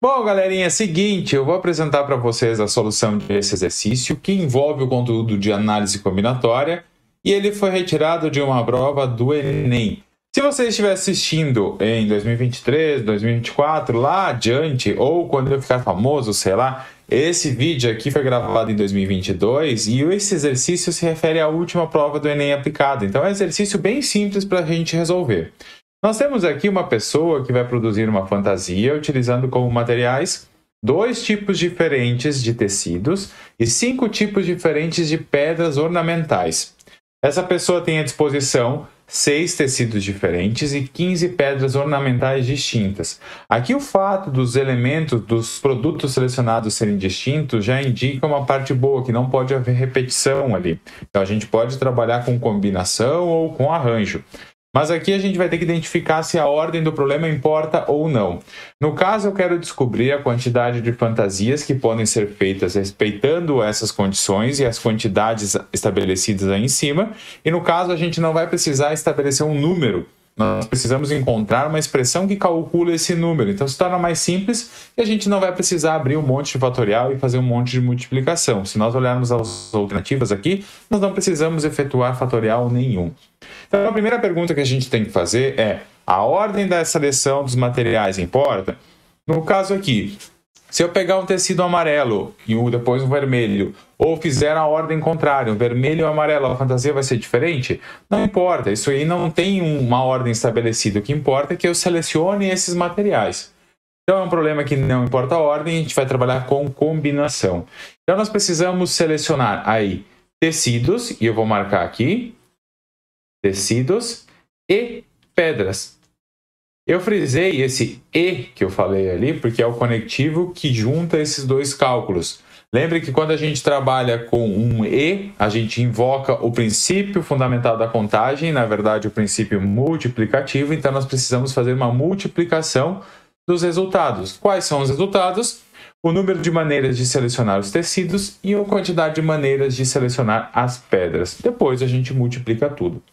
Bom, galerinha, é seguinte, eu vou apresentar para vocês a solução desse exercício que envolve o conteúdo de análise combinatória e ele foi retirado de uma prova do Enem. Se você estiver assistindo em 2023, 2024, lá adiante, ou quando eu ficar famoso, sei lá, esse vídeo aqui foi gravado em 2022 e esse exercício se refere à última prova do Enem aplicada. Então é um exercício bem simples para a gente resolver. Nós temos aqui uma pessoa que vai produzir uma fantasia utilizando como materiais 2 tipos diferentes de tecidos e 5 tipos diferentes de pedras ornamentais. Essa pessoa tem à disposição 6 tecidos diferentes e 15 pedras ornamentais distintas. Aqui o fato dos elementos dos produtos selecionados serem distintos já indica uma parte boa, que não pode haver repetição ali. Então a gente pode trabalhar com combinação ou com arranjo. Mas aqui a gente vai ter que identificar se a ordem do problema importa ou não. No caso, eu quero descobrir a quantidade de fantasias que podem ser feitas respeitando essas condições e as quantidades estabelecidas aí em cima. E no caso, a gente não vai precisar estabelecer um número. Nós precisamos encontrar uma expressão que calcula esse número. Então se torna mais simples e a gente não vai precisar abrir um monte de fatorial e fazer um monte de multiplicação. Se nós olharmos as alternativas aqui, nós não precisamos efetuar fatorial nenhum. Então a primeira pergunta que a gente tem que fazer é: a ordem da seleção dos materiais importa? No caso aqui, se eu pegar um tecido amarelo e depois um vermelho, ou fizer a ordem contrária, um vermelho e um amarelo, a fantasia vai ser diferente? Não importa, isso aí não tem uma ordem estabelecida. O que importa é que eu selecione esses materiais. Então é um problema que não importa a ordem, a gente vai trabalhar com combinação. Então nós precisamos selecionar aí tecidos, e eu vou marcar aqui, tecidos e pedras. Eu frisei esse E que eu falei ali, porque é o conectivo que junta esses dois cálculos. Lembre que quando a gente trabalha com um E, a gente invoca o princípio fundamental da contagem, na verdade o princípio multiplicativo, então nós precisamos fazer uma multiplicação dos resultados. Quais são os resultados? O número de maneiras de selecionar os tecidos e a quantidade de maneiras de selecionar as pedras. Depois a gente multiplica tudo.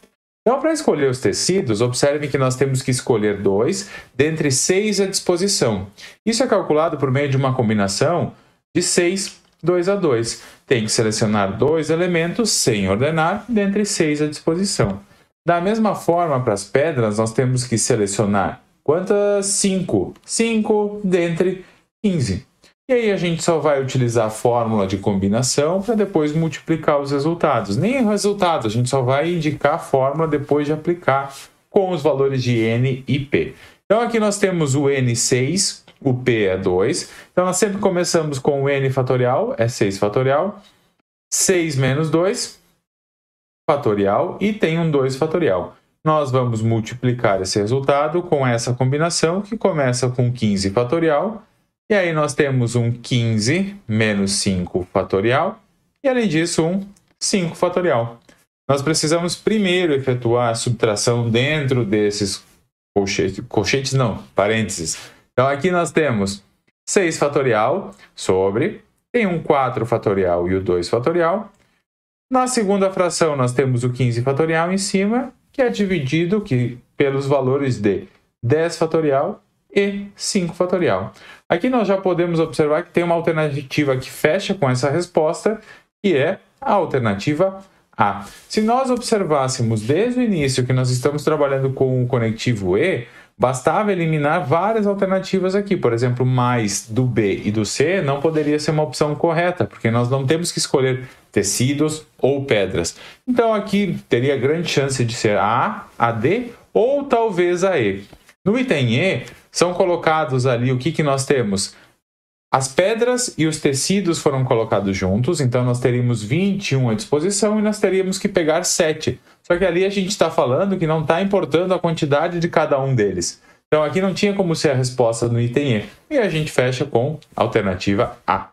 Então, para escolher os tecidos, observe que nós temos que escolher 2 dentre 6 à disposição. Isso é calculado por meio de uma combinação de 6, 2 a 2. Tem que selecionar 2 elementos sem ordenar dentre 6 à disposição. Da mesma forma, para as pedras, nós temos que selecionar quantas? 5. 5 dentre 15. E aí a gente só vai utilizar a fórmula de combinação para depois multiplicar os resultados. Nem o resultado, a gente só vai indicar a fórmula depois de aplicar com os valores de N e P. Então aqui nós temos o N6, o P é 2. Então nós sempre começamos com o N fatorial, é 6 fatorial. 6 menos 2 fatorial e tem um 2 fatorial. Nós vamos multiplicar esse resultado com essa combinação que começa com 15 fatorial. E aí nós temos um 15 menos 5 fatorial e, além disso, um 5 fatorial. Nós precisamos primeiro efetuar a subtração dentro desses colchetes não, parênteses. Então aqui nós temos 6 fatorial sobre, tem um 4 fatorial e o 2 fatorial. Na segunda fração nós temos o 15 fatorial em cima, que é dividido pelos valores de 10 fatorial e 5 fatorial. Aqui nós já podemos observar que tem uma alternativa que fecha com essa resposta, que é a alternativa A. Se nós observássemos desde o início que nós estamos trabalhando com o conectivo E, bastava eliminar várias alternativas aqui. Por exemplo, mais do B e do C não poderia ser uma opção correta, porque nós não temos que escolher tecidos ou pedras. Então aqui teria grande chance de ser a D ou talvez a E. No item E, são colocados ali o que nós temos? As pedras e os tecidos foram colocados juntos, então nós teríamos 21 à disposição e nós teríamos que pegar 7. Só que ali a gente está falando que não está importando a quantidade de cada um deles. Então aqui não tinha como ser a resposta no item E. E a gente fecha com a alternativa A.